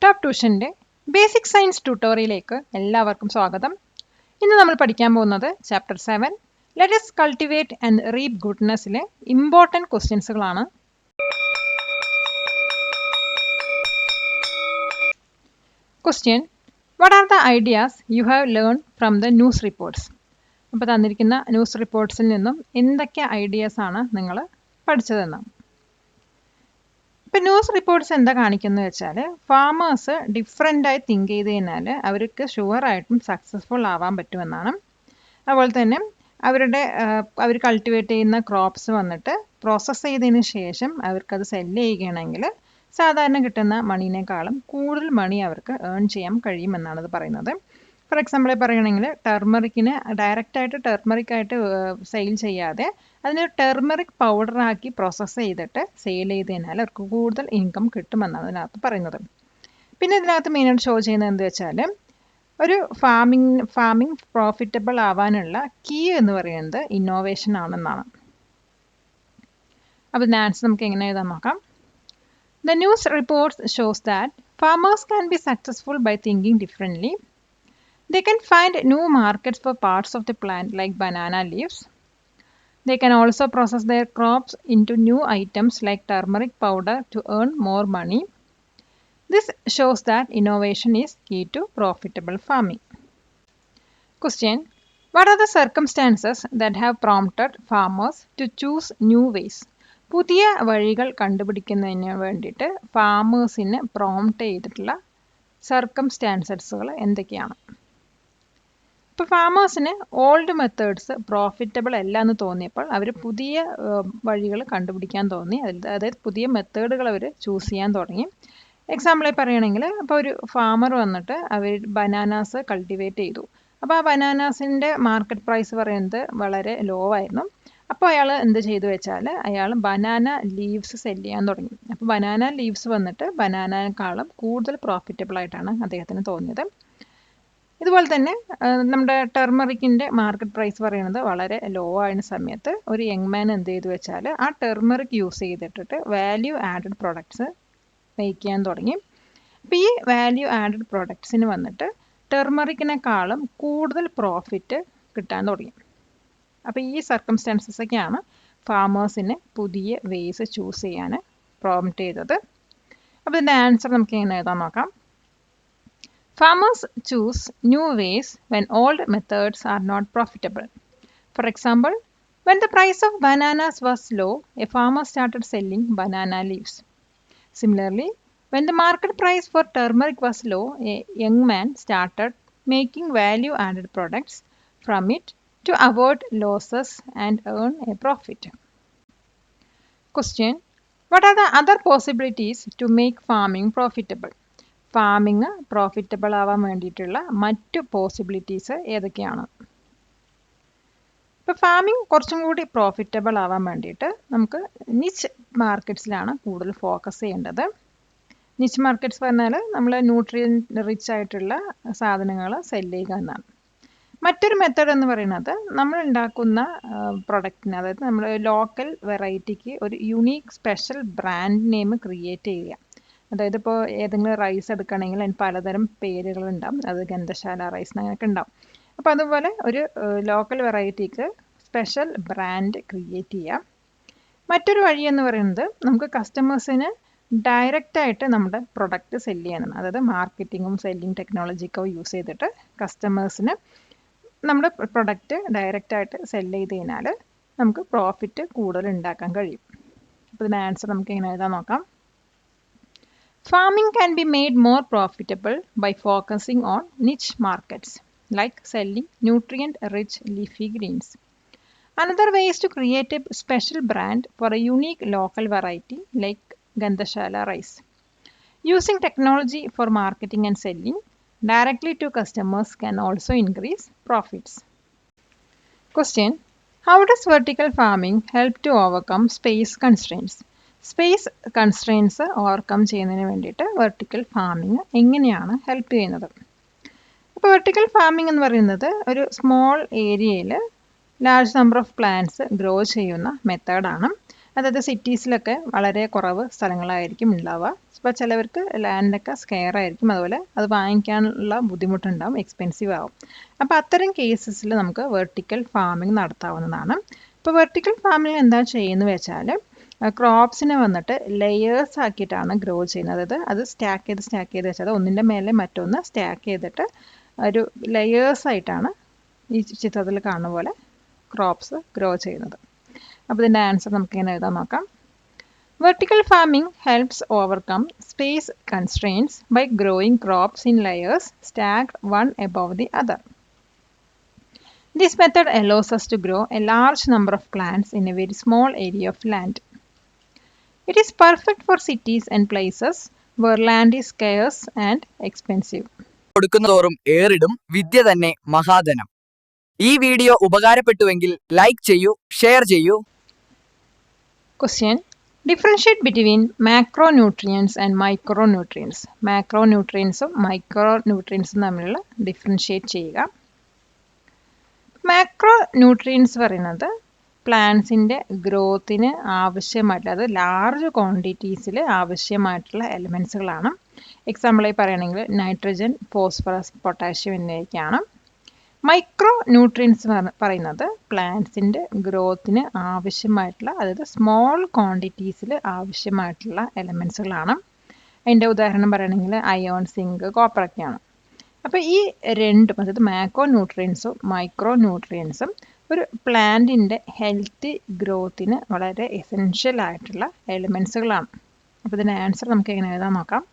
Top ട്യൂഷൻ്റെ basic science ട്യൂട്ടോറിയലിലേക്ക് എല്ലാവർക്കും സ്വാഗതം. ഇന്ന് നമ്മൾ പഠിക്കാൻ പോകുന്നത് chapter 7 let us cultivate and reap ഗുഡ്നെസ്സിലെ ഇമ്പോർട്ടൻറ്റ് ക്വസ്റ്റ്യൻസുകളാണ്. Question: what are the ideas you have learn from the news reports? അപ്പോൾ തന്നിരിക്കുന്ന ന്യൂസ് റിപ്പോർട്ട്സിൽ നിന്നും എന്തൊക്കെ ഐഡിയാസാണ് നിങ്ങൾ പഠിച്ചതെന്ന്. ഇപ്പം ന്യൂസ് റിപ്പോർട്ട്സ് എന്താ കാണിക്കുന്നത് വെച്ചാൽ, ഫാമേഴ്സ് ഡിഫറെൻ്റായി തിങ്ക് ചെയ്ത് കഴിഞ്ഞാൽ അവർക്ക് ഷുവറായിട്ടും സക്സസ്ഫുൾ ആവാൻ പറ്റുമെന്നാണ്. അതുപോലെ തന്നെ അവർ കൾട്ടിവേറ്റ് ചെയ്യുന്ന ക്രോപ്സ് വന്നിട്ട് പ്രോസസ്സ് ചെയ്തതിന് ശേഷം അവർക്കത് സെല്ല് ചെയ്യുകയാണെങ്കിൽ സാധാരണ കിട്ടുന്ന മണീനേക്കാളും കൂടുതൽ മണി അവർക്ക് ഏൺ ചെയ്യാൻ കഴിയുമെന്നാണ് ഇത് പറയുന്നത്. ഫോർ എക്സാമ്പിൾ പറയുകയാണെങ്കിൽ ടർമറിക്കിന് ഡയറക്റ്റായിട്ട് ടർമറിക്കായിട്ട് സെയിൽ ചെയ്യാതെ അതിന് ടർമറിക് പൗഡറാക്കി പ്രോസസ്സ് ചെയ്തിട്ട് സെയിൽ ചെയ്ത് കഴിഞ്ഞാൽ അവർക്ക് കൂടുതൽ ഇൻകം കിട്ടുമെന്നാണ് ഇതിനകത്ത് പറയുന്നത്. പിന്നെ ഇതിനകത്ത് മെയിനായിട്ട് ഷോ ചെയ്യുന്നത് എന്താ വെച്ചാൽ, ഒരു ഫാമിംഗ് പ്രോഫിറ്റബിൾ ആവാനുള്ള കീ എന്ന് പറയുന്നത് ഇന്നോവേഷൻ ആണെന്നാണ്. അപ്പോൾ ഇതിന് ആൻസർ നമുക്ക് എങ്ങനെ എഴുതാൻ നോക്കാം. The news reports shows that farmers can be successful by thinking differently. They can find new markets for parts of the plant like banana leaves. They can also process their crops into new items like turmeric powder to earn more money. This shows that innovation is key to profitable farming. Question: what are the circumstances that have prompted farmers to choose new ways? പുതിയ വഴികൾ കണ്ടുപിടിക്കുന്നതിന് വേണ്ടിയിട്ട് ഫാമേഴ്സിനെ prompt ചെയ്തിട്ടുള്ള സർക്കംസ്റ്റാൻസസുകൾ എന്തൊക്കെയാണ്? ഇപ്പോൾ ഫാമേഴ്സിന് old methods profitable അല്ല എന്ന് തോന്നിയപ്പോൾ അവർ പുതിയ വഴികൾ കണ്ടുപിടിക്കാൻ തോന്നി. അതായത് പുതിയ മെത്തേഡുകൾ അവർ ചൂസ് ചെയ്യാൻ തുടങ്ങി. എക്സാമ്പിളായി പറയുകയാണെങ്കിൽ, അപ്പോൾ ഒരു ഫാമർ വന്നിട്ട് അവർ ബനാനാസ് കൾട്ടിവേറ്റ് ചെയ്തു. അപ്പോൾ ആ ബനാനാസിൻ്റെ മാർക്കറ്റ് പ്രൈസ് പറയുന്നത് വളരെ ലോ ആയിരുന്നു. അപ്പോൾ അയാൾ എന്ത് ചെയ്തു വെച്ചാൽ, അയാൾ ബനാന ലീവ്സ് സെല്ല് ചെയ്യാൻ തുടങ്ങി. അപ്പോൾ ബനാന ലീവ്സ് വന്നിട്ട് ബനാനേക്കാളും കൂടുതൽ പ്രോഫിറ്റബിൾ ആയിട്ടാണ് അദ്ദേഹത്തിന് തോന്നിയത്. ഇതുപോലെ തന്നെ നമ്മുടെ ടർമറിക്കിൻ്റെ മാർക്കറ്റ് പ്രൈസ് പറയുന്നത് വളരെ ലോ ആയിരുന്ന സമയത്ത് ഒരു യങ് മാൻ എന്ത് ചെയ്തു വെച്ചാൽ, ആ ടർമറിക് യൂസ് ചെയ്തിട്ട് വാല്യൂ ആഡഡ് പ്രൊഡക്ട്സ് മേക്ക് ചെയ്യാൻ തുടങ്ങി. അപ്പോൾ ഈ വാല്യൂ ആഡഡ് പ്രൊഡക്ട്സിന് വന്നിട്ട് ടർമറിക്കിനേക്കാളും കൂടുതൽ പ്രോഫിറ്റ് കിട്ടാൻ തുടങ്ങി. അപ്പോൾ ഈ സർക്കംസ്റ്റാൻസസൊക്കെയാണ് ഫാമേഴ്സിനെ പുതിയ വേസ് ചൂസ് ചെയ്യാൻ പ്രോംപ്റ്റ് ചെയ്തത്. അപ്പോൾ ഇതിൻ്റെ ആൻസർ നമുക്ക് എങ്ങനെ എഴുതാൻ നോക്കാം. Farmers choose new ways when old methods are not profitable. For example, when the price of bananas was low, a farmer started selling banana leaves. Similarly, when the market price for turmeric was low, a young man started making value-added products from it to avoid losses and earn a profit. Question: what are the other possibilities to make farming profitable? Farming profitable ആവാൻ വേണ്ടിയിട്ടുള്ള മറ്റു possibilities ഏതൊക്കെയാണ്? ഇപ്പോൾ farming കുറച്ചും കൂടി profitable ആവാൻ വേണ്ടിയിട്ട് നമുക്ക് നിച്ച് മാർക്കറ്റ്സിലാണ് കൂടുതൽ ഫോക്കസ് ചെയ്യേണ്ടത്. നിച്ച് മാർക്കറ്റ്സ് പറഞ്ഞാൽ നമ്മൾ ന്യൂട്രിയൻ റിച്ച് ആയിട്ടുള്ള സാധനങ്ങൾ സെല്ല് ചെയ്യുക എന്നാണ്. മറ്റൊരു മെത്തേഡ് എന്ന് പറയുന്നത്, നമ്മൾ ഉണ്ടാക്കുന്ന പ്രൊഡക്റ്റിന്, അതായത് നമ്മൾ ലോക്കൽ വെറൈറ്റിക്ക് ഒരു unique special brand name create ചെയ്യുക. അതായത് ഇപ്പോൾ ഏതെങ്കിലും റൈസ് എടുക്കുകയാണെങ്കിൽ അതിന് പലതരം പേരുകളുണ്ടാവും. അത് ഗന്ധശാല റൈസ് അങ്ങനെയൊക്കെ ഉണ്ടാവും. അപ്പോൾ അതുപോലെ ഒരു ലോക്കൽ വെറൈറ്റിക്ക് സ്പെഷ്യൽ ബ്രാൻഡ് ക്രിയേറ്റ് ചെയ്യാം. മറ്റൊരു വഴി എന്ന് പറയുന്നത്, നമുക്ക് കസ്റ്റമേഴ്സിന് ഡയറക്റ്റായിട്ട് നമ്മുടെ പ്രൊഡക്റ്റ് സെല്ല് ചെയ്യാനാണ്. അതായത് മാർക്കറ്റിങ്ങും സെല്ലിംഗ് ടെക്നോളജിയൊക്കെ യൂസ് ചെയ്തിട്ട് കസ്റ്റമേഴ്സിന് നമ്മുടെ പ്രൊഡക്റ്റ് ഡയറക്റ്റായിട്ട് സെല്ല് ചെയ്ത് കഴിഞ്ഞാൽ നമുക്ക് പ്രോഫിറ്റ് കൂടുതൽ ഉണ്ടാക്കാൻ കഴിയും. അപ്പോൾ ഇതിൻ്റെ ആൻസർ നമുക്ക് എങ്ങനെ എഴുതാൻ നോക്കാം. Farming can be made more profitable by focusing on niche markets, like selling nutrient-rich leafy greens. Another way is to create a special brand for a unique local variety, like Gandashala rice. Using technology for marketing and selling directly to customers can also increase profits. Question: how does vertical farming help to overcome space constraints? Space constraints overcome ചെയ്യുന്നതിന് വേണ്ടിയിട്ട് vertical farming എങ്ങനെയാണ് help ചെയ്യുന്നത്? ഇപ്പോൾ vertical farming എന്ന് പറയുന്നത് ഒരു small ഏരിയയിൽ large number of plants grow ചെയ്യുന്ന മെത്തേഡാണ്. അതായത് സിറ്റീസിലൊക്കെ വളരെ കുറവ് സ്ഥലങ്ങളായിരിക്കും ഉണ്ടാവുക. അപ്പോൾ ചിലവർക്ക് ലാൻഡൊക്കെ സ്കെയർ ആയിരിക്കും, അതുപോലെ അത് വാങ്ങിക്കാനുള്ള ബുദ്ധിമുട്ടുണ്ടാവും, എക്സ്പെൻസീവ് ആവും. അപ്പോൾ അത്തരം കേസസിൽ നമുക്ക് വെർട്ടിക്കൽ ഫാമിംഗ് നടത്താവുന്നതാണ്. ഇപ്പോൾ വെർട്ടിക്കൽ ഫാമിംഗ് എന്താ ചെയ്യുന്നത് വെച്ചാൽ ക്രോപ്സിനെ വന്നിട്ട് ലെയേഴ്സ് ആക്കിയിട്ടാണ് ഗ്രോ ചെയ്യുന്നത്. അത് സ്റ്റാക്ക് ചെയ്ത് വെച്ചാൽ ഒന്നിൻ്റെ മേലെ മറ്റൊന്ന് സ്റ്റാക്ക് ചെയ്തിട്ട് ഒരു ലെയേഴ്സ് ആയിട്ടാണ് ഈ ചിത്രത്തിൽ കാണുന്ന പോലെ ക്രോപ്സ് ഗ്രോ ചെയ്യുന്നത്. അപ്പോൾ ഇതിൻ്റെ ആൻസർ നമുക്ക് ഇങ്ങനെ എഴുതാൻ നോക്കാം. Vertical farming helps overcome space constraints by growing crops in layers stacked one above the other. This method allows us to grow a large number of plants in a very small area of land. It is perfect for cities and places where land is scarce and expensive. കൊടുക്കുന്നതോറും ഏറിടും വിദ്യ തന്നെ മഹാധനം. ഈ video ഉപകാരപ്പെട്ടുവെങ്കിൽ like ചെയ്യൂ, share ചെയ്യൂ. Question: Differentiate between macronutrients and micronutrients. Macronutrientsഉം micronutrientsഉം തമ്മിലുള്ള differentiate ചെയ്യുക. മാക്രോന്യൂട്രിയൻസ് പറയുന്നത് പ്ലാന്റ്സിൻ്റെ ഗ്രോത്തിന് ആവശ്യമായിട്ടുള്ള, അത് large ക്വാണ്ടിറ്റീസിൽ ആവശ്യമായിട്ടുള്ള എലിമെൻസുകളാണ്. എക്സാമ്പിളായി പറയുകയാണെങ്കിൽ നൈട്രജൻ, ഫോസ്ഫറസ്, പൊട്ടാഷ്യം എന്നിവയൊക്കെയാണ്. മൈക്രോ ന്യൂട്രിയൻസ് പറയുന്നത് പ്ലാന്റ്സിൻ്റെ ഗ്രോത്തിന് ആവശ്യമായിട്ടുള്ള, അതായത് സ്മോൾ ക്വാണ്ടിറ്റീസിൽ ആവശ്യമായിട്ടുള്ള എലിമെൻസുകളാണ്. അതിൻ്റെ ഉദാഹരണം പറയുകയാണെങ്കിൽ അയോൺ, സിങ്ക്, കോപ്പറൊക്കെയാണ്. അപ്പോൾ ഈ രണ്ടും, അതായത് മാക്രോ ന്യൂട്രിയൻസും മൈക്രോ ന്യൂട്രിയൻസും ഒരു പ്ലാന്റിൻ്റെ ഹെൽത്തി ഗ്രോത്തിന് വളരെ എസെൻഷ്യൽ ആയിട്ടുള്ള എലിമെൻസുകളാണ്. അപ്പോൾ ഇതിൻ്റെ ആൻസർ നമുക്ക് എങ്ങനെ എഴുതാൻ നോക്കാം.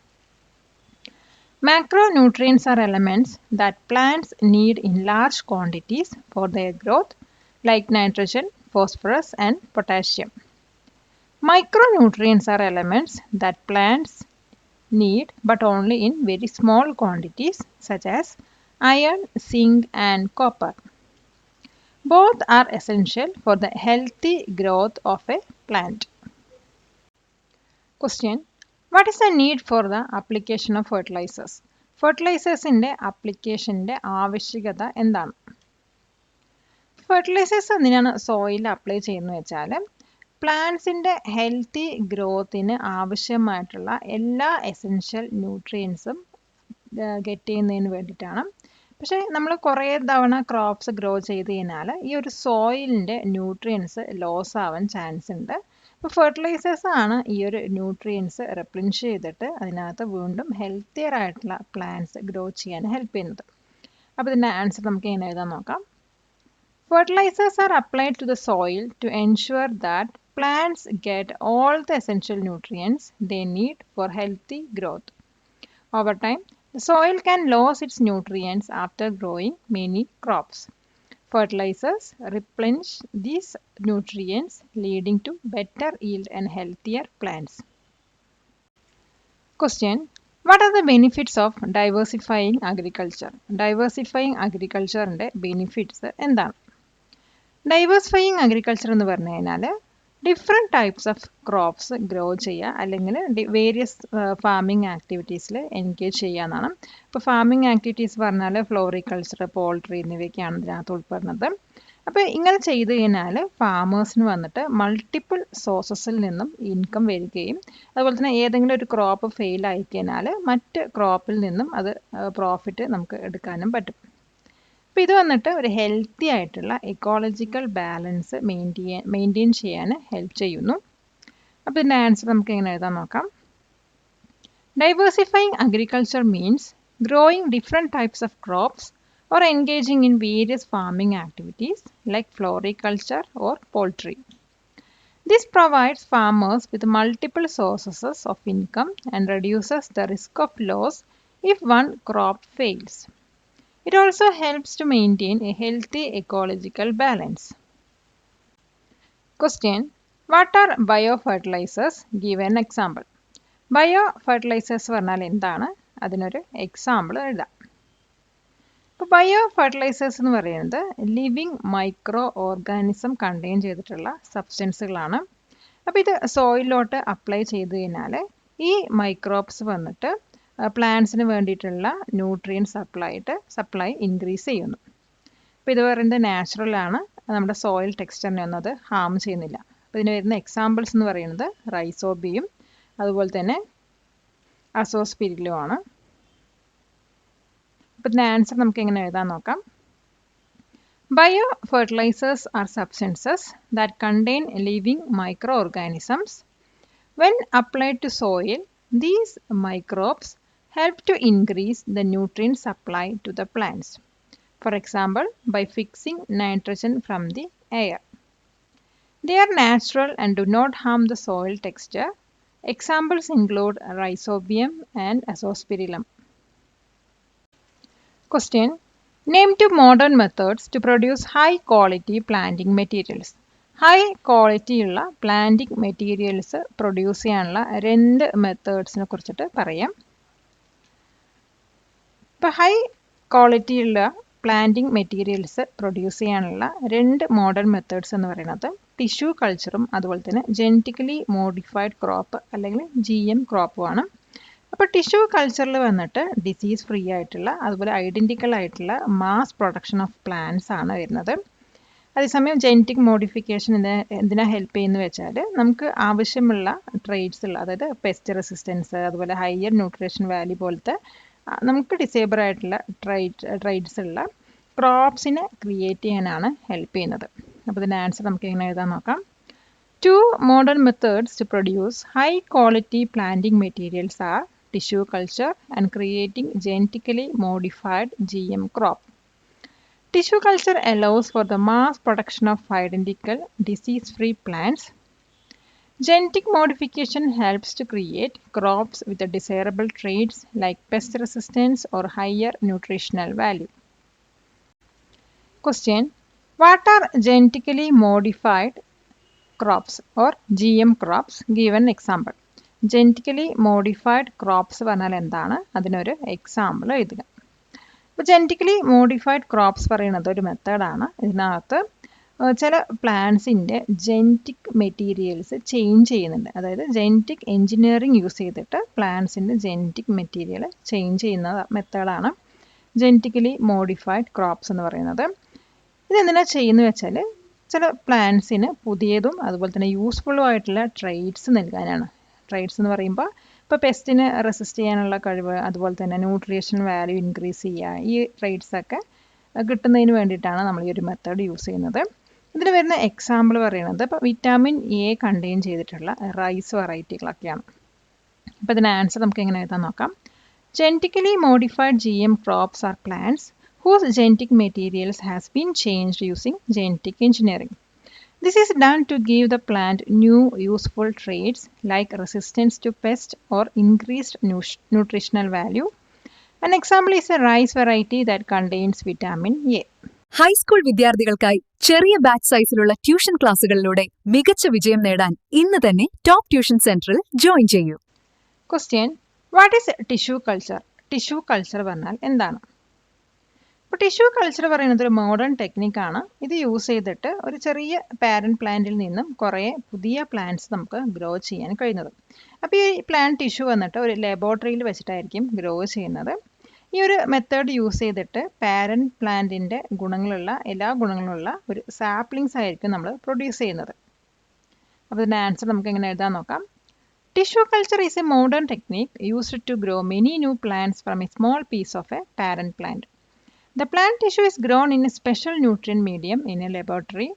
Macronutrients are elements that plants need in large quantities for their growth, like nitrogen, phosphorus, and potassium. Micronutrients are elements that plants need but only in very small quantities, such as iron, zinc, and copper. Both are essential for the healthy growth of a plant. Question: What is the need for the application of fertilizers? ഫെർട്ടിലൈസേഴ്സിൻ്റെ അപ്ലിക്കേഷൻ്റെ ആവശ്യകത എന്താണ്? Fertilisers എന്തിനാണ് സോയിലിൽ apply ചെയ്യുന്നത് വെച്ചാൽ പ്ലാന്റ്സിൻ്റെ healthy ഗ്രോത്തിന് ആവശ്യമായിട്ടുള്ള എല്ലാ essential ന്യൂട്രിയൻസും get ചെയ്യുന്നതിന് വേണ്ടിയിട്ടാണ്. പക്ഷേ നമ്മൾ കുറേ തവണ ക്രോപ്സ് ഗ്രോ ചെയ്ത് കഴിഞ്ഞാൽ ഈ ഒരു സോയിലിൻ്റെ ന്യൂട്രിയൻസ് ലോസ് ആവാൻ ചാൻസ് ഉണ്ട്. അപ്പോൾ ഫെർട്ടിലൈസേഴ്സ് ആണ് ഈ ഒരു ന്യൂട്രിയൻസ് റെപ്ലിനിഷ് ചെയ്തിട്ട് അതിനകത്ത് വീണ്ടും ഹെൽത്തിയർ ആയിട്ടുള്ള പ്ലാന്റ്സ് ഗ്രോ ചെയ്യാൻ ഹെൽപ്പ് ചെയ്യുന്നത്. അപ്പോൾ ഇതിൻ്റെ ആൻസർ നമുക്ക് എങ്ങനെ എഴുതാൻ നോക്കാം. Fertilisers are applied to the soil to ensure that plants get all the essential nutrients they need for healthy growth. Over time the soil can lose its nutrients after growing many crops. Fertilizers replenish these nutrients, leading to better yield and healthier plants. Question: What are the benefits of diversifying agriculture? Diversifying agriculture ന്റെ benefits എന്താണ്? Diversifying agriculture എന്ന് പറഞ്ഞു കഴിഞ്ഞാൽ different types of crops grow ചെയ്യുക, അല്ലെങ്കിൽ various farming ആക്ടിവിറ്റീസിൽ engage ചെയ്യുക എന്നാണ്. ഇപ്പോൾ ഫാമിംഗ് ആക്ടിവിറ്റീസ് പറഞ്ഞാൽ ഫ്ലോറിക്കൾച്ചർ, പോൾട്രി എന്നിവയൊക്കെയാണ് ഇതിനകത്ത് ഉൾപ്പെടുന്നത്. അപ്പോൾ ഇങ്ങനെ ചെയ്ത് കഴിഞ്ഞാൽ ഫാമേഴ്സിന് വന്നിട്ട് മൾട്ടിപ്പിൾ സോഴ്സസിൽ നിന്നും ഇൻകം വരികയും അതുപോലെ തന്നെ ഏതെങ്കിലും ഒരു ക്രോപ്പ് ഫെയിൽ ആയി കഴിഞ്ഞാൽ മറ്റ് ക്രോപ്പിൽ നിന്നും അത് പ്രോഫിറ്റ് നമുക്ക് എടുക്കാനും പറ്റും. അപ്പോൾ ഇത് വന്നിട്ട് ഒരു ഹെൽത്തി ആയിട്ടുള്ള ഇക്കോളജിക്കൽ ബാലൻസ് മെയിൻറ്റെയിൻ ചെയ്യാൻ ഹെൽപ്പ് ചെയ്യുന്നു. അപ്പോൾ ഇതിൻ്റെ ആൻസർ നമുക്ക് എങ്ങനെ എഴുതാൻ നോക്കാം. Diversifying agriculture means growing different types of crops or engaging in various farming activities like floriculture or poultry. This provides farmers with multiple sources of income and reduces the risk of loss if one crop fails. It also helps to maintain a healthy ecological balance. Question: What are biofertilizers? Give an example. Biofertilizers പറഞ്ഞാൽ എന്താണ്? അതിനൊരു example എഴുതാം. ഇപ്പോൾ bio fertilisers എന്ന് പറയുന്നത് living micro organism contain ചെയ്തിട്ടുള്ള സബ്സ്റ്റൻസുകളാണ്. അപ്പോൾ ഇത് സോയിലോട്ട് അപ്ലൈ ചെയ്ത് കഴിഞ്ഞാൽ ഈ മൈക്രോബ്സ് വന്നിട്ട് പ്ലാന്റ്സിന് വേണ്ടിയിട്ടുള്ള ന്യൂട്രിയൻസ് സപ്ലൈ ഇൻക്രീസ് ചെയ്യുന്നു. അപ്പോൾ ഇത് പറയുന്നത് നാച്ചുറലാണ്, നമ്മുടെ സോയിൽ ടെക്സ്ചറിനെ ഒന്നും അത് ഹാം ചെയ്യുന്നില്ല. അപ്പോൾ ഇതിന് വരുന്ന എക്സാമ്പിൾസ് എന്ന് പറയുന്നത് റൈസോബിയം, അതുപോലെ തന്നെ അസോസ്പിരിലുമാണ്. അപ്പോൾ ഇതിൻ്റെ ആൻസർ നമുക്ക് എങ്ങനെ എഴുതാൻ നോക്കാം. Biofertilizers are substances that contain living microorganisms. When applied to soil, these microbes help to increase the nutrient supply to the plants. For example, by fixing nitrogen from the air. They are natural and do not harm the soil texture. Examples include Rhizobium and Azospirillum. Question. Name two modern methods to produce high quality planting materials. High ക്വാളിറ്റിയുള്ള planting materials produce ചെയ്യാനുള്ള 2 മെത്തേഡ്സിനെ കുറിച്ചിട്ട് പറയാം. ഇപ്പോൾ high ക്വാളിറ്റിയുള്ള planting materials produce ചെയ്യാനുള്ള 2 modern methods എന്ന് പറയുന്നത് tissue കൾച്ചറും അതുപോലെ തന്നെ ജനറ്റിക്കലി മോഡിഫൈഡ് ക്രോപ്പ് അല്ലെങ്കിൽ GM ക്രോപ്പുമാണ്. അപ്പോൾ ടിഷ്യൂ കൾച്ചറിൽ വന്നിട്ട് ഡിസീസ് ഫ്രീ ആയിട്ടുള്ള അതുപോലെ ഐഡൻറ്റിക്കൽ ആയിട്ടുള്ള മാസ് പ്രൊഡക്ഷൻ ഓഫ് പ്ലാന്റ്സ് ആണ് വരുന്നത്. അതേസമയം ജനറ്റിക് മോഡിഫിക്കേഷൻ എന്തിനാണ് ഹെൽപ്പ് ചെയ്യുന്നത് വെച്ചാൽ നമുക്ക് ആവശ്യമുള്ള ട്രേറ്റ്സ് ഉള്ള അതായത് പെസ്റ്റ് റെസിസ്റ്റൻസ് അതുപോലെ ഹയർ ന്യൂട്രീഷൻ വാല്യൂ പോലത്തെ നമുക്ക് ഡിസേബിൾ ആയിട്ടുള്ള ട്രേറ്റ്സ് ഉള്ള ക്രോപ്സിനെ ക്രിയേറ്റ് ചെയ്യാനാണ് ഹെൽപ്പ് ചെയ്യുന്നത്. അപ്പോൾ ഇതിൻ്റെ ആൻസർ നമുക്ക് എങ്ങനെ എഴുതാൻ നോക്കാം. 2 modern methods to produce high quality planting materials are tissue culture and creating genetically modified GM crop. Tissue culture allows for the mass production of identical disease-free plants. Genetic modification helps to create crops with the desirable traits like pest resistance or higher nutritional value. Question. What are genetically modified crops or GM crops? Give an example. Genetically modified crops പറഞ്ഞാൽ എന്താണ്, അതിനൊരു example എഴുതുക. അപ്പോൾ genetically modified crops പറയുന്നത് ഒരു മെത്തേഡാണ്. ഇതിനകത്ത് ചില പ്ലാന്റ്സിൻ്റെ ജനറ്റിക് മെറ്റീരിയൽസ് ചേഞ്ച് ചെയ്യുന്നുണ്ട്. അതായത് ജനറ്റിക് എൻജിനീയറിംഗ് യൂസ് ചെയ്തിട്ട് പ്ലാന്റ്സിൻ്റെ ജനറ്റിക് മെറ്റീരിയൽ ചേഞ്ച് ചെയ്യുന്ന മെത്തേഡാണ് ജനറ്റിക്കലി മോഡിഫൈഡ് ക്രോപ്സ് എന്ന് പറയുന്നത്. ഇതെന്തിനാണ് ചെയ്യുന്നത് വെച്ചാൽ ചില പ്ലാന്റ്സിന് പുതിയതും അതുപോലെ തന്നെ യൂസ്ഫുള്ളും ആയിട്ടുള്ള ട്രേറ്റ്സ് നൽകാനാണ്. ട്രേറ്റ്സ് എന്ന് പറയുമ്പോൾ ഇപ്പോൾ പെസ്റ്റിന് റെസിസ്റ്റ് ചെയ്യാനുള്ള കഴിവ് അതുപോലെ തന്നെ ന്യൂട്രീഷൻ വാല്യൂ ഇൻക്രീസ് ചെയ്യുക, ഈ ട്രേറ്റ്സൊക്കെ കിട്ടുന്നതിന് വേണ്ടിയിട്ടാണ് നമ്മൾ ഈ ഒരു മെത്തേഡ് യൂസ് ചെയ്യുന്നത്. ഇതിന് വരുന്ന എക്സാമ്പിൾ പറയുന്നത് ഇപ്പോൾ വിറ്റാമിൻ എ കണ്ടെയ്ൻ ചെയ്തിട്ടുള്ള റൈസ് വെറൈറ്റികളൊക്കെയാണ്. അപ്പോൾ ഇതിന് ആൻസർ നമുക്ക് എങ്ങനെ എഴുതാൻ നോക്കാം. Genetically modified GM crops are plants whose genetic materials has been changed using genetic engineering. This is done to give the plant new useful traits like resistance to pests or increased nutritional value. An example is a rice variety that contains vitamin A. High school വിദ്യാർത്ഥികൾക്കായി ചെറിയ batch സൈസിലുള്ള tuition ക്ലാസുകളിലൂടെ മികച്ച വിജയം നേടാൻ ഇന്ന് തന്നെ top tuition സെന്ററിൽ join ചെയ്യൂ. Question. What is tissue culture? Tissue culture പറഞ്ഞാൽ എന്താണ്? ഇപ്പോൾ ടിഷ്യൂ കൾച്ചർ പറയുന്നത് ഒരു മോഡേൺ ടെക്നിക്കാണ്. ഇത് യൂസ് ചെയ്തിട്ട് ഒരു ചെറിയ പാരൻറ്റ് പ്ലാന്റിൽ നിന്നും കുറേ പുതിയ പ്ലാന്റ്സ് നമുക്ക് ഗ്രോ ചെയ്യാൻ കഴിയുന്നത്. അപ്പോൾ ഈ പ്ലാന്റ് ടിഷ്യൂ വന്നിട്ട് ഒരു ലബോറട്ടറിയിൽ വെച്ചിട്ടായിരിക്കും ഗ്രോ ചെയ്യുന്നത്. ഈ ഒരു മെത്തേഡ് യൂസ് ചെയ്തിട്ട് പാരൻറ്റ് പ്ലാന്റിൻ്റെ എല്ലാ ഗുണങ്ങളുള്ള ഒരു സാപ്ലിങ്സ് ആയിരിക്കും നമ്മൾ പ്രൊഡ്യൂസ് ചെയ്യുന്നത്. അപ്പോൾ ഇതിൻ്റെ ആൻസർ നമുക്ക് എങ്ങനെ എഴുതാൻ നോക്കാം. Tissue culture is a modern technique used to grow many new plants from a small piece of a parent plant. The plant tissue is grown in a special nutrient medium in a laboratory.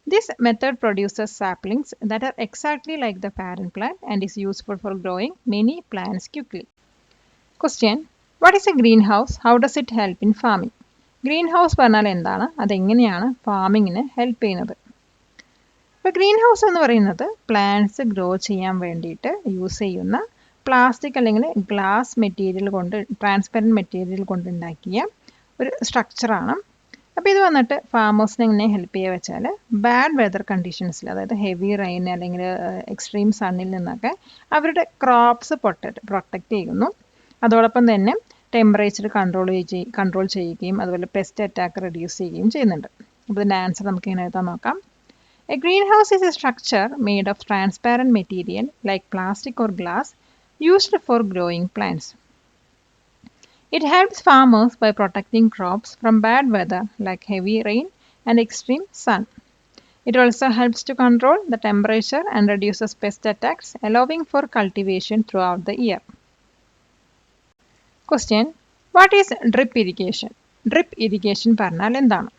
This method produces saplings that are exactly like the parent plant and is useful for growing many plants quickly. Question. What is a greenhouse? How does it help in farming? Greenhouse പറഞ്ഞാൽ എന്താണ്, അതെങ്ങനെയാണ് ഫാമിങ്ങിന് help ചെയ്യുന്നത്? ഇപ്പോൾ green house എന്ന് പറയുന്നത് plants grow ചെയ്യാൻ വേണ്ടിയിട്ട് use ചെയ്യുന്ന പ്ലാസ്റ്റിക് അല്ലെങ്കിൽ ഗ്ലാസ് മെറ്റീരിയൽ കൊണ്ട് ട്രാൻസ്പെറൻറ്റ് മെറ്റീരിയൽ കൊണ്ടുണ്ടാക്കിയ ഒരു സ്ട്രക്ചറാണ്. അപ്പോൾ ഇത് വന്നിട്ട് ഫാമേഴ്സിനെ എങ്ങനെ ഹെൽപ്പ് ചെയ്യുക വെച്ചാൽ ബാഡ് വെതർ കണ്ടീഷൻസിൽ അതായത് ഹെവി റെയിൻ അല്ലെങ്കിൽ എക്സ്ട്രീം സണ്ണിൽ നിന്നൊക്കെ അവരുടെ ക്രോപ്സ് പ്രൊട്ടക്റ്റ് ചെയ്യുന്നു. അതോടൊപ്പം തന്നെ ടെമ്പറേച്ചർ കൺട്രോൾ ചെയ്യുകയും അതുപോലെ പെസ്റ്റ് അറ്റാക്ക് റെഡ്യൂസ് ചെയ്യുകയും ചെയ്യുന്നുണ്ട്. അപ്പോൾ ഇതിൻ്റെ ആൻസർ നമുക്ക് ഇങ്ങനെ എഴുതാൻ നോക്കാം. A greenhouse is a structure made of transparent material like plastic or glass used for growing plants. It helps farmers by protecting crops from bad weather like heavy rain and extreme sun. It also helps to control the temperature and reduces pest attacks, allowing for cultivation throughout the year. Question: What is drip irrigation? Drip irrigation പറഞ്ഞാൽ എന്താണ്?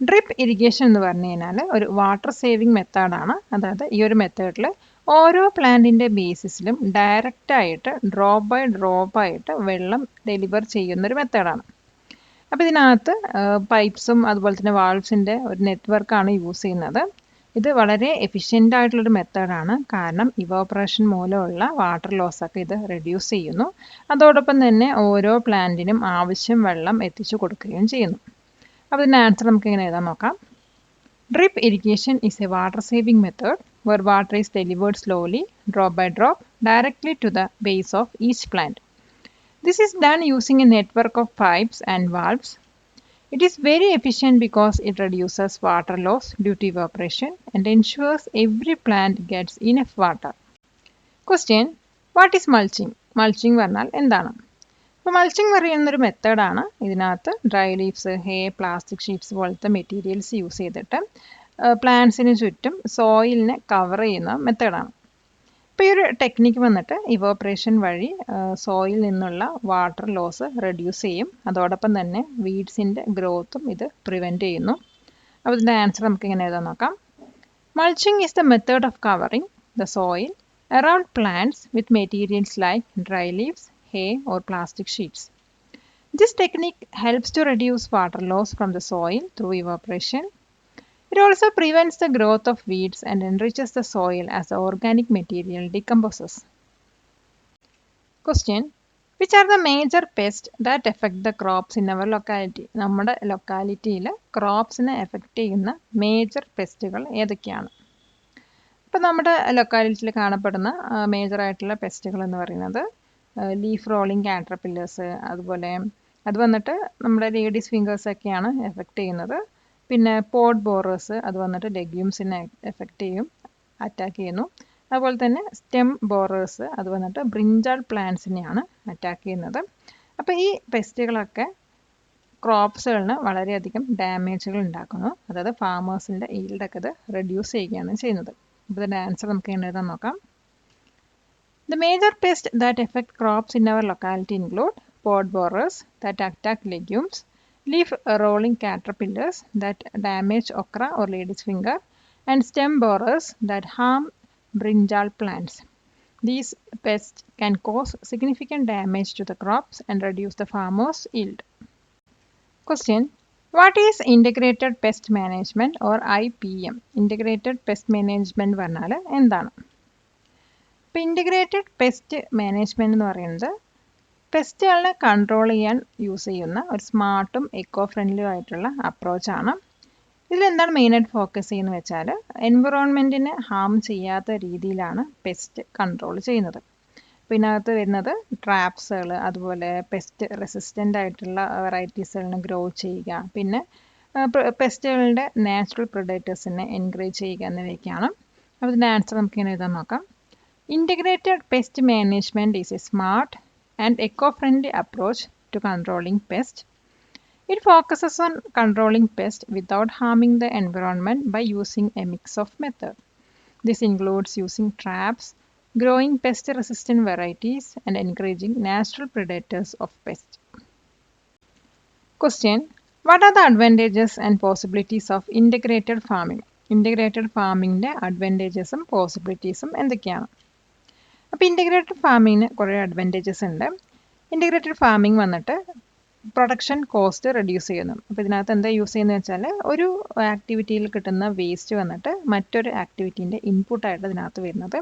Drip irrigation എന്ന് പറഞ്ഞു കഴിഞ്ഞാൽ ഒരു water saving മെത്തേഡാണ്. അതായത് ഈ ഒരു മെത്തേഡിൽ ഓരോ പ്ലാന്റിൻ്റെ ബേസിസിലും ഡയറക്റ്റായിട്ട് ഡ്രോപ്പ് ബൈ ഡ്രോപ്പ് ആയിട്ട് വെള്ളം ഡെലിവർ ചെയ്യുന്നൊരു മെത്തേഡാണ്. അപ്പോൾ ഇതിനകത്ത് പൈപ്പ്സും അതുപോലെ തന്നെ വാൾവ്സിൻ്റെ ഒരു നെറ്റ്വർക്കാണ് യൂസ് ചെയ്യുന്നത്. ഇത് വളരെ എഫിഷ്യൻ്റ് ആയിട്ടുള്ളൊരു മെത്തേഡാണ്. കാരണം ഇവോപ്പറേഷൻ മൂലമുള്ള വാട്ടർ ലോസൊക്കെ ഇത് റെഡ്യൂസ് ചെയ്യുന്നു. അതോടൊപ്പം തന്നെ ഓരോ പ്ലാന്റിനും ആവശ്യം വെള്ളം എത്തിച്ചു കൊടുക്കുകയും ചെയ്യുന്നു. അപ്പോൾ ഇതിൻ്റെ ആൻസർ നമുക്ക് ഇങ്ങനെ എഴുതാൻ നോക്കാം. Drip irrigation is A water saving method where water is delivered slowly, drop by drop, directly to the base of each plant. This is done using a network of pipes and valves. It is very efficient because it reduces water loss due to evaporation and ensures every plant gets enough water. Question: What is mulching? Mulching പറഞ്ഞാൽ എന്താണ്? അപ്പോൾ mulching പറയുന്നൊരു മെത്തേഡാണ്. ഇതിനകത്ത് dry leaves, ഹേ, plastic sheets പോലത്തെ materials use ചെയ്തിട്ട് പ്ലാന്റ്സിന് ചുറ്റും സോയിലിനെ cover ചെയ്യുന്ന മെത്തേഡാണ്. ഇപ്പോൾ ഈ ഒരു ടെക്നിക്ക് വന്നിട്ട് ഇവോപ്പറേഷൻ വഴി സോയിൽ നിന്നുള്ള വാട്ടർ ലോസ് റെഡ്യൂസ് ചെയ്യും. അതോടൊപ്പം തന്നെ വീഡ്സിൻ്റെ ഗ്രോത്തും ഇത് പ്രിവെൻറ്റ് ചെയ്യുന്നു. അപ്പോൾ ഇതിൻ്റെ ആൻസർ നമുക്ക് ഇങ്ങനെ എഴുതാൻ നോക്കാം. Mulching is the method of covering the soil around plants with materials like dry leaves, hay or plastic sheets. This technique helps to reduce water loss from the soil through evaporation. It also prevents the growth of weeds and enriches the soil as the organic material decomposes. Question: Which are the major pests that affect the crops in our locality? നമ്മുടെ ലൊക്കാലിറ്റിയിൽ ക്രോപ്സിനെ effect ചെയ്യുന്ന major പെസ്റ്റുകൾ ഏതൊക്കെയാണ്? ഇപ്പോൾ നമ്മുടെ ലൊക്കാലിറ്റിയിൽ കാണപ്പെടുന്ന മേജറായിട്ടുള്ള പെസ്റ്റുകൾ എന്ന് പറയുന്നത് leaf rolling caterpillars, അതുപോലെ അത് വന്നിട്ട് നമ്മുടെ ലേഡീസ് ഫിംഗേഴ്സൊക്കെയാണ് എഫക്റ്റ് ചെയ്യുന്നത്. പിന്നെ പോഡ് ബോറേഴ്സ്, അത് വന്നിട്ട് ലെഗ്യൂംസിനെ എഫക്റ്റ് ചെയ്യും, അറ്റാക്ക് ചെയ്യുന്നു. അതുപോലെ തന്നെ സ്റ്റെം ബോറേഴ്സ്, അത് വന്നിട്ട് ബ്രിഞ്ചാൾ പ്ലാന്റ്സിനെയാണ് അറ്റാക്ക് ചെയ്യുന്നത്. അപ്പോൾ ഈ പെസ്റ്റുകളൊക്കെ ക്രോപ്സുകളിന് വളരെയധികം ഡാമേജുകൾ ഉണ്ടാക്കുന്നു. അതായത് ഫാമേഴ്സിൻ്റെ ഈൽഡൊക്കെ ഇത് റെഡ്യൂസ് ചെയ്യുകയാണ് ചെയ്യുന്നത്. അപ്പോൾ ഇതിൻ്റെ ആൻസർ നമുക്ക് എങ്ങനെ എഴുതാൻ നോക്കാം. The major pests that affect crops in our locality include pod borers that attack legumes, leaf rolling caterpillars that damage okra or lady's finger, and stem borers that harm brinjal plants. These pests can cause significant damage to the crops and reduce the farmer's yield. Question: What is Integrated Pest Management or IPM? Integrated Pest Management പറഞ്ഞാൽ എന്താണ്? ഇപ്പോൾ integrated pest management എന്ന് പറയുന്നത് പെസ്റ്റുകളെ control ചെയ്യാൻ use ചെയ്യുന്ന ഒരു സ്മാർട്ടും echo ഫ്രണ്ട്ലിയും ആയിട്ടുള്ള അപ്രോച്ചാണ്. ഇതിലെന്താണ് മെയിനായിട്ട് ഫോക്കസ് ചെയ്യുന്നത് വെച്ചാൽ എൻവിറോൺമെൻറ്റിനെ ഹാം ചെയ്യാത്ത രീതിയിലാണ് പെസ്റ്റ് കൺട്രോൾ ചെയ്യുന്നത്. അപ്പോൾ ഇതിനകത്ത് വരുന്നത് ട്രാപ്സുകൾ, അതുപോലെ പെസ്റ്റ് റെസിസ്റ്റൻ്റ് ആയിട്ടുള്ള വെറൈറ്റീസുകളിനെ ഗ്രോ ചെയ്യുക, പിന്നെ പെസ്റ്റുകളുടെ നാച്ചുറൽ പ്രൊഡക്റ്റേഴ്സിനെ എൻകറേജ് ചെയ്യുക എന്നിവയൊക്കെയാണ്. അപ്പോൾ ഇതിൻ്റെ ആൻസർ നമുക്ക് ഇങ്ങനെ എഴുതാൻ നോക്കാം. Integrated pest management is a smart and eco-friendly approach to controlling pests. It focuses on controlling pests without harming the environment by using a mix of methods. This includes using traps, growing pest-resistant varieties, and encouraging natural predators of pests. Question: What are the advantages and possibilities of integrated farming? Integrated farming advantages-ഉം possibilities-ഉം എന്തൊക്കെയാണ്? അപ്പോൾ integrated ഫാമിങ്ങിന് കുറേ advantages ഉണ്ട്. Integrated farming വന്നിട്ട് production cost reduce ചെയ്യുന്നു. അപ്പോൾ ഇതിനകത്ത് എന്താ use ചെയ്യുന്നത് വെച്ചാൽ ഒരു ആക്ടിവിറ്റിയിൽ കിട്ടുന്ന വേസ്റ്റ് വന്നിട്ട് മറ്റൊരു ആക്ടിവിറ്റീൻ്റെ ഇൻപുട്ടായിട്ട് ഇതിനകത്ത് വരുന്നത്.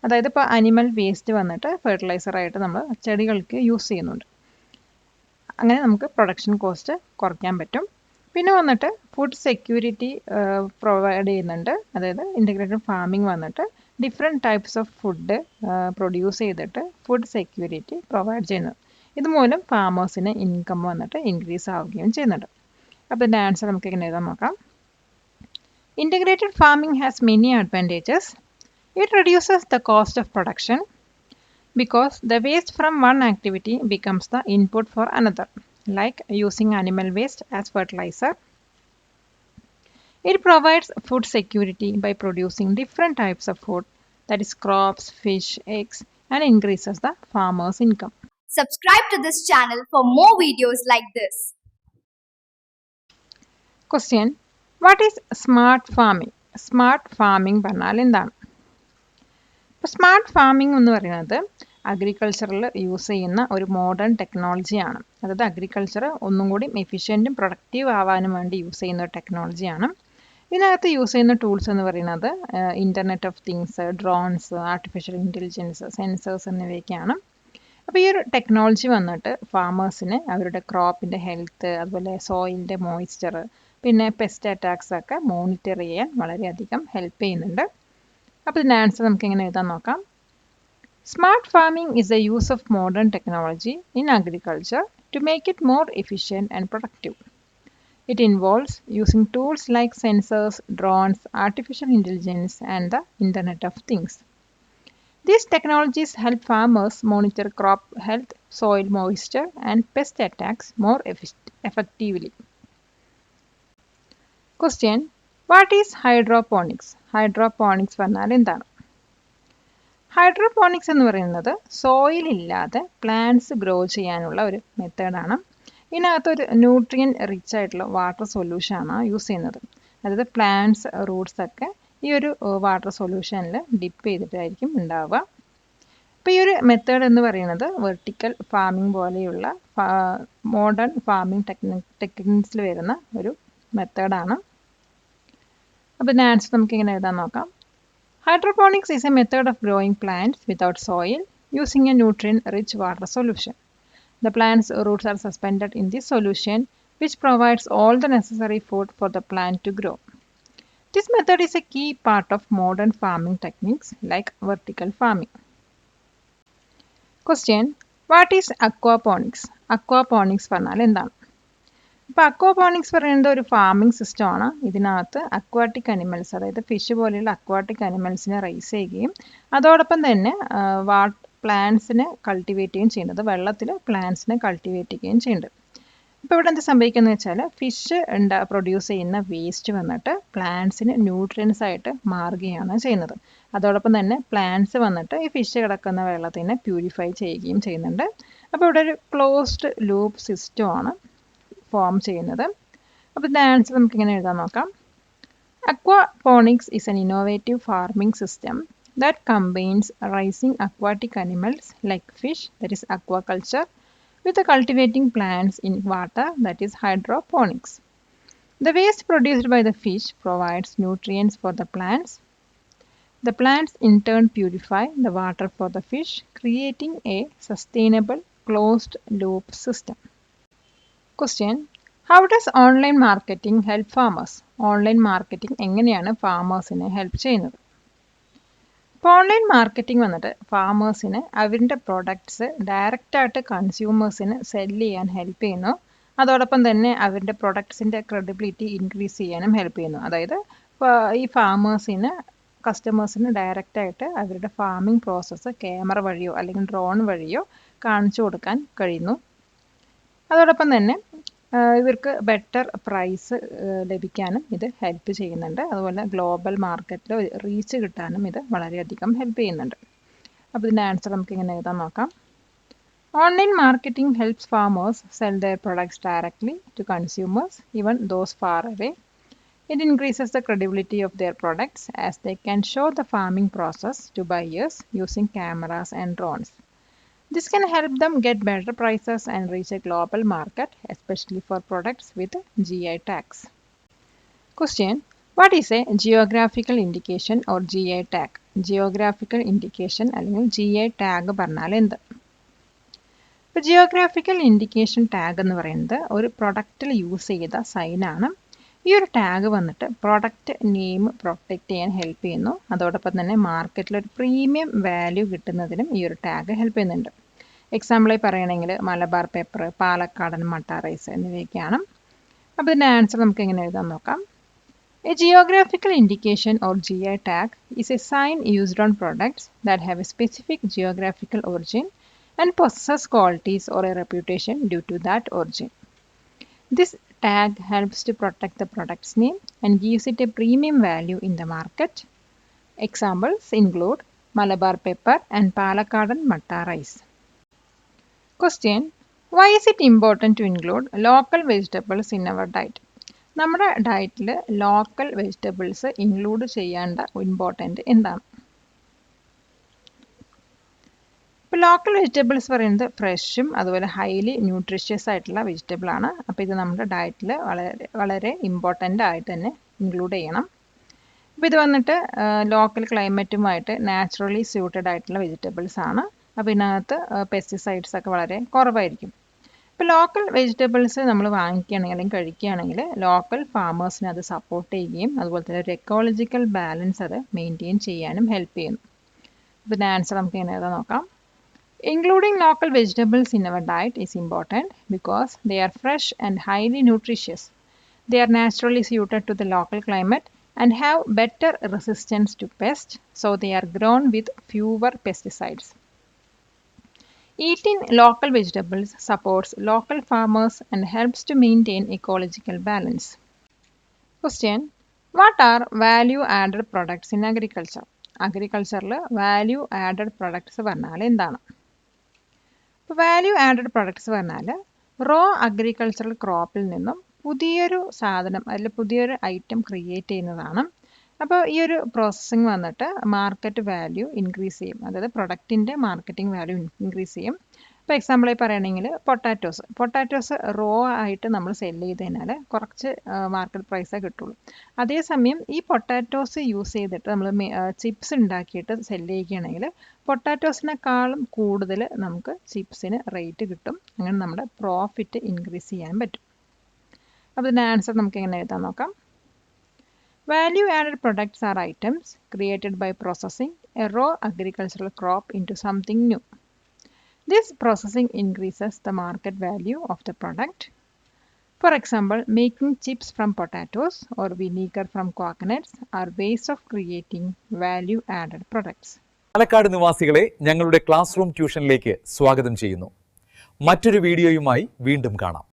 അതായത് ഇപ്പോൾ അനിമൽ വേസ്റ്റ് വന്നിട്ട് ഫെർട്ടിലൈസറായിട്ട് നമ്മൾ ചെടികൾക്ക് യൂസ് ചെയ്യുന്നുണ്ട്. അങ്ങനെ നമുക്ക് പ്രൊഡക്ഷൻ കോസ്റ്റ് കുറയ്ക്കാൻ പറ്റും. പിന്നെ വന്നിട്ട് ഫുഡ് സെക്യൂരിറ്റി പ്രൊവൈഡ് ചെയ്യുന്നുണ്ട്. അതായത് ഇൻ്റഗ്രേറ്റഡ് ഫാമിംഗ് വന്നിട്ട് different types of food produce ചെയ്തിട്ട് ഫുഡ് സെക്യൂരിറ്റി പ്രൊവൈഡ് ചെയ്യുന്നത്. ഇതുമൂലം ഫാമേഴ്സിന് ഇൻകം വന്നിട്ട് ഇൻക്രീസ് ആവുകയും ചെയ്യുന്നുണ്ട്. അപ്പോൾ ഇതിൻ്റെ ആൻസർ നമുക്ക് ഇങ്ങനെ എഴുതാൻ നോക്കാം. Integrated farming has many advantages. It reduces the cost of production because the waste from one activity becomes the input for another, like using animal waste as fertilizer. It provides food security by producing different types of food, that is crops, fish, eggs, and increases the farmer's income. Subscribe to this channel for more videos like this. Question: What is smart farming? Smart farming പറഞ്ഞാൽ എന്താണ്? ഇപ്പോൾ smart farming എന്ന് പറയുന്നത് അഗ്രികൾച്ചറിൽ use ചെയ്യുന്ന ഒരു modern ടെക്നോളജിയാണ്. അതായത് agriculture ഒന്നും കൂടി എഫിഷ്യൻറ്റും പ്രൊഡക്റ്റീവ് ആവാനും വേണ്ടി യൂസ് ചെയ്യുന്ന ഒരു ടെക്നോളജിയാണ്. ഇതിനകത്ത് യൂസ് ചെയ്യുന്ന ടൂൾസ് എന്ന് പറയുന്നത് internet of things, drones, artificial intelligence, sensors എന്നിവയൊക്കെയാണ്. അപ്പോൾ ഈ ഒരു ടെക്നോളജി വന്നിട്ട് ഫാമേഴ്സിന് അവരുടെ ക്രോപ്പിൻ്റെ ഹെൽത്ത്, അതുപോലെ സോയിലിൻ്റെ മോയ്സ്ചർ, പിന്നെ പെസ്റ്റ് അറ്റാക്സ് ഒക്കെ മോണിറ്റർ ചെയ്യാൻ വളരെയധികം ഹെൽപ്പ് ചെയ്യുന്നുണ്ട്. അപ്പോൾ ഇതിൻ്റെ ആൻസർ നമുക്ക് എങ്ങനെ എഴുതാൻ നോക്കാം. Smart farming is the use of modern technology in agriculture to make it more efficient and productive. It involves using tools like sensors, drones, artificial intelligence, and the Internet of Things. These technologies help farmers monitor crop health, soil moisture, and pest attacks more effectively. Question: What is hydroponics? Hydroponics പറഞ്ഞാൽ എന്താണ്? Hydroponics എന്ന് പറയുന്നത് soil ഇല്ലാതെ plants grow ചെയ്യാനുള്ള ഒരു മെത്തേഡാണ്. ഇതിനകത്തൊരു nutrient rich ആയിട്ടുള്ള വാട്ടർ സൊല്യൂഷനാണ് യൂസ് ചെയ്യുന്നത്. അതായത് പ്ലാന്റ്സ്, റൂട്ട്സ് ഒക്കെ ഈ ഒരു വാട്ടർ സൊല്യൂഷനിൽ ഡിപ്പ് ചെയ്തിട്ടായിരിക്കും ഉണ്ടാവുക. അപ്പോൾ ഈ ഒരു മെത്തേഡ് എന്ന് പറയുന്നത് വെർട്ടിക്കൽ ഫാമിംഗ് പോലെയുള്ള മോഡേൺ ഫാമിംഗ് ടെക്നിക്സിൽ വരുന്ന ഒരു മെത്തേഡാണ്. അപ്പോൾ ഇതിൻ്റെ ആൻസർ നമുക്ക് ഇങ്ങനെ എഴുതാൻ നോക്കാം. Hydroponics is a method of growing plants without soil using a nutrient-rich water solution. The plant's roots are suspended in this solution, which provides all the necessary food for the plant to grow. This method is a key part of modern farming techniques like vertical farming. Question: What is aquaponics? Aquaponics പറഞ്ഞാൽ എന്താണ്? ഇപ്പോൾ aquaponics പറയുന്നത് ഒരു farming സിസ്റ്റമാണ്. ഇതിനകത്ത് aquatic animals, അതായത് fish പോലെയുള്ള aquatic അനിമൽസിനെ rice ചെയ്യുകയും അതോടൊപ്പം തന്നെ പ്ലാന്റ്സിനെ കൾട്ടിവേറ്റ് ചെയ്യുകയും ചെയ്യുന്നത്, വെള്ളത്തിൽ പ്ലാന്റ്സിനെ കൾട്ടിവേറ്റ് ചെയ്യുകയും ചെയ്യുന്നുണ്ട്. ഇപ്പോൾ ഇവിടെ എന്ത് സംഭവിക്കുന്നത് വെച്ചാൽ ഫിഷ് പ്രൊഡ്യൂസ് ചെയ്യുന്ന വേസ്റ്റ് വന്നിട്ട് പ്ലാന്റ്സിന് ന്യൂട്രിയൻസ് ആയിട്ട് മാറുകയാണ് ചെയ്യുന്നത്. അതോടൊപ്പം തന്നെ പ്ലാന്റ്സ് വന്നിട്ട് ഈ ഫിഷ് കിടക്കുന്ന വെള്ളത്തിനെ പ്യൂരിഫൈ ചെയ്യുകയും ചെയ്യുന്നുണ്ട്. അപ്പോൾ ഇവിടെ ഒരു ക്ലോസ്ഡ് ലൂപ്പ് സിസ്റ്റമാണ് ഫോം ചെയ്യുന്നത്. അപ്പോൾ ഇതിൻ്റെ ആൻസർ നമുക്ക് ഇങ്ങനെ എഴുതാൻ നോക്കാം. Aquaponics is an innovative farming system that combines raising aquatic animals like fish, that is aquaculture, with cultivating plants in water, that is hydroponics. The waste produced by the fish provides nutrients for the plants. The plants in turn purify the water for the fish, creating a sustainable closed loop system. Question: How does online marketing help farmers? Online marketing എങ്ങനെയാണ് ഫാമേഴ്സിനെ help ചെയ്യുന്നത്? ഇപ്പോൾ online marketing വന്നിട്ട് ഫാമേഴ്സിന് അവരുടെ products ഡയറക്റ്റായിട്ട് കൺസ്യൂമേഴ്സിന് cell ചെയ്യാൻ help ചെയ്യുന്നു. അതോടൊപ്പം തന്നെ അവരുടെ പ്രൊഡക്ട്സിൻ്റെ ക്രെഡിബിലിറ്റി ഇൻക്രീസ് ചെയ്യാനും ഹെൽപ്പ് ചെയ്യുന്നു. അതായത് ഈ ഫാമേഴ്സിന് കസ്റ്റമേഴ്സിന് ഡയറക്റ്റായിട്ട് അവരുടെ ഫാമിംഗ് പ്രോസസ്സ് ക്യാമറ വഴിയോ അല്ലെങ്കിൽ ഡ്രോൺ വഴിയോ കാണിച്ചു കൊടുക്കാൻ കഴിയുന്നു. അതോടൊപ്പം തന്നെ ഇവർക്ക് ബെറ്റർ പ്രൈസ് ലഭിക്കാനും ഇത് ഹെൽപ്പ് ചെയ്യുന്നുണ്ട്. അതുപോലെ ഗ്ലോബൽ മാർക്കറ്റിൽ റീച്ച് കിട്ടാനും ഇത് വളരെയധികം ഹെൽപ്പ് ചെയ്യുന്നുണ്ട്. അപ്പോൾ ഇതിൻ്റെ ആൻസർ നമുക്ക് ഇങ്ങനെ എഴുതാൻ നോക്കാം. Online marketing helps farmers sell their products directly to consumers, even those far away. It increases the credibility of their products as they can show the farming process to buyers using cameras and drones. This can help them get better prices and reach a global market, especially for products with GI tags. Question: What is a geographical indication or GI tag? Geographical indication അല്ലെങ്കിൽ GI tag പറഞ്ഞാൽ എന്ത്? ഇപ്പോൾ geographical indication tag എന്ന് പറയുന്നത് ഒരു പ്രൊഡക്റ്റിൽ use ചെയ്ത സൈനാണ്. ഈ ഒരു ടാഗ് വന്നിട്ട് പ്രൊഡക്റ്റ് നെയിം പ്രൊട്ടക്റ്റ് ചെയ്യാൻ ഹെൽപ്പ് ചെയ്യുന്നു. അതോടൊപ്പം തന്നെ മാർക്കറ്റിൽ ഒരു പ്രീമിയം വാല്യൂ കിട്ടുന്നതിനും ഈ ഒരു ടാഗ് ഹെൽപ്പ് ചെയ്യുന്നുണ്ട്. എക്സാമ്പിളായി പറയുകയാണെങ്കിൽ മലബാർ പേപ്പർ, പാലക്കാടൻ മട്ട റൈസ് എന്നിവയൊക്കെയാണ്. അപ്പോൾ ഇതിൻ്റെ ആൻസർ നമുക്ക് എങ്ങനെ എഴുതാൻ നോക്കാം. A geographical indication or GI tag is a sign used on products that have a specific geographical origin and possess qualities or a reputation due to that origin. This tag helps to protect the product's name and gives it a premium value in the market. Examples include Malabar pepper and Palakkadan matta rice. Question: Why is it important to include local vegetables in our diet? നമ്മുടെ ഡയറ്റിൽ local vegetables include ചെയ്യേണ്ട important എന്താണ്? ഇപ്പോൾ local vegetables പറയുന്നത് ഫ്രഷും അതുപോലെ highly nutritious ആയിട്ടുള്ള vegetable ആണ്. അപ്പോൾ ഇത് നമ്മുടെ ഡയറ്റിൽ വളരെ വളരെ ഇമ്പോർട്ടൻ്റ് ആയിട്ട് തന്നെ ഇൻക്ലൂഡ് ചെയ്യണം. അപ്പോൾ ഇത് വന്നിട്ട് ലോക്കൽ ക്ലൈമറ്റുമായിട്ട് നാച്ചുറലി സ്യൂട്ടഡ് ആയിട്ടുള്ള വെജിറ്റബിൾസ് ആണ്. അപ്പോൾ ഇതിനകത്ത് പെസ്റ്റിസൈഡ്സ് ഒക്കെ വളരെ കുറവായിരിക്കും. ഇപ്പോൾ ലോക്കൽ വെജിറ്റബിൾസ് നമ്മൾ വാങ്ങിക്കുകയാണെങ്കിൽ അല്ലെങ്കിൽ കഴിക്കുകയാണെങ്കിൽ ലോക്കൽ ഫാമേഴ്സിനെ അത് സപ്പോർട്ട് ചെയ്യുകയും അതുപോലെ തന്നെ ഒരു എക്കോളജിക്കൽ ബാലൻസ് അത് മെയിൻറ്റെയിൻ ചെയ്യാനും ഹെൽപ്പ് ചെയ്യുന്നു. അപ്പോൾ ഇതിൻ്റെ ആൻസർ നമുക്ക് എങ്ങനെ എഴുതാൻ നോക്കാം. Including local vegetables in our diet is important because they are fresh and highly nutritious. They are naturally suited to the local climate and have better resistance to pests, so they are grown with fewer pesticides. Eating local vegetables supports local farmers and helps to maintain ecological balance. Question: What are value added products in agriculture? അഗ്രികൾച്ചറിൽ value added products പറഞ്ഞാൽ എന്താണ്? Value added products പറഞ്ഞാൽ raw agricultural ക്രോപ്പിൽ നിന്നും പുതിയൊരു സാധനം അതിൽ പുതിയൊരു ഐറ്റം ക്രിയേറ്റ് ചെയ്യുന്നതാണ്. അപ്പോൾ ഈ ഒരു പ്രോസസ്സിങ് വന്നിട്ട് മാർക്കറ്റ് വാല്യൂ ഇൻക്രീസ് ചെയ്യും, അതായത് പ്രൊഡക്റ്റിൻ്റെ മാർക്കറ്റിംഗ് വാല്യൂ ഇൻക്രീസ് ചെയ്യും. ഇപ്പോൾ എക്സാമ്പിളായി പറയുകയാണെങ്കിൽ പൊട്ടാറ്റോസ് റോ ആയിട്ട് നമ്മൾ സെല്ല് ചെയ്ത് കഴിഞ്ഞാൽ കുറച്ച് മാർക്കറ്റ് പ്രൈസേ കിട്ടുള്ളൂ. അതേസമയം ഈ പൊട്ടാറ്റോസ് യൂസ് ചെയ്തിട്ട് നമ്മൾ ചിപ്സ് ഉണ്ടാക്കിയിട്ട് സെല്ല് ചെയ്യുകയാണെങ്കിൽ പൊട്ടാറ്റോസിനേക്കാളും കൂടുതൽ നമുക്ക് ചിപ്സിന് റേറ്റ് കിട്ടും. അങ്ങനെ നമ്മുടെ പ്രോഫിറ്റ് ഇൻക്രീസ് ചെയ്യാൻ പറ്റും. അപ്പോൾ ഇതിൻ്റെ ആൻസർ നമുക്ക് എങ്ങനെ എഴുതാൻ നോക്കാം. Value added products are items created by processing a raw agricultural crop into something new. This processing increases the market value of the product. For example, making chips from potatoes or vinegar from coconuts are ways of creating value added products. Palakkad നിവാസികളെ ഞങ്ങളുടെ class room ട്യൂഷനിലേക്ക് സ്വാഗതം ചെയ്യുന്നു. മറ്റൊരു വീഡിയോയുമായി വീണ്ടും കാണാം.